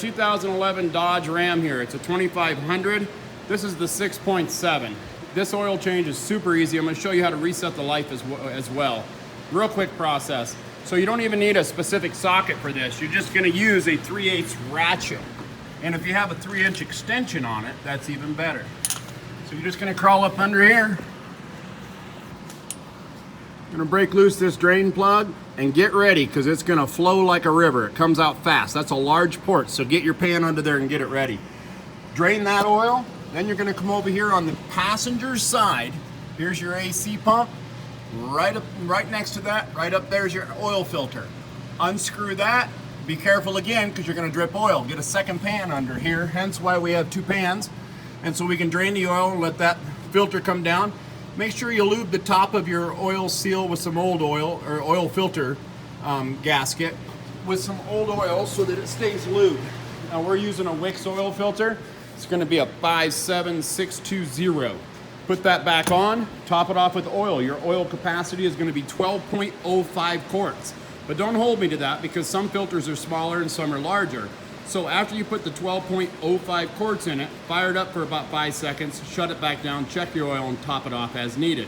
2011 Dodge Ram here. It's a 2500. This is the 6.7. This oil change is super easy. I'm going to show you how to reset the life as well. Real quick process. So you don't even need a specific socket for this. You're just going to use a 3/8 ratchet. And if you have a 3-inch extension on it, that's even better. So you're just going to crawl up under here. You're going to break loose this drain plug and get ready because it's going to flow like a river. It comes out fast. That's a large port, so get your pan under there and get it ready. Drain that oil. Then you're going to come over here on the passenger side. Here's your AC pump. Right next to that, right up there's your oil filter. Unscrew that. Be careful again because you're going to drip oil. Get a second pan under here, hence why we have two pans. And so we can drain the oil and let that filter come down. Make sure you lube the top of your oil seal with some old oil or oil filter gasket with some old oil so that it stays lubed. Now we're using a Wix oil filter. It's going to be a 57620. Put that back on, top it off with oil. Your oil capacity is going to be 12.05 quarts. But don't hold me to that because some filters are smaller and some are larger. So after you put the 12.05 quarts in it, fire it up for about 5 seconds, shut it back down, check your oil, and top it off as needed.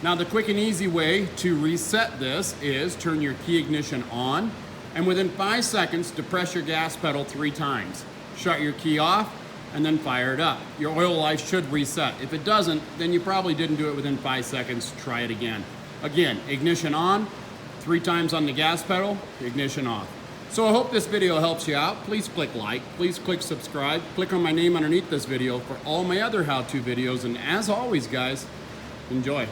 Now the quick and easy way to reset this is turn your key ignition on, and within 5 seconds, depress your gas pedal 3 times. Shut your key off, and then fire it up. Your oil life should reset. If it doesn't, then you probably didn't do it within 5 seconds. Try it again. Again, ignition on, 3 times on the gas pedal, ignition off. So I hope this video helps you out. Please click like, please click subscribe, click on my name underneath this video for all my other how-to videos, and as always guys, enjoy.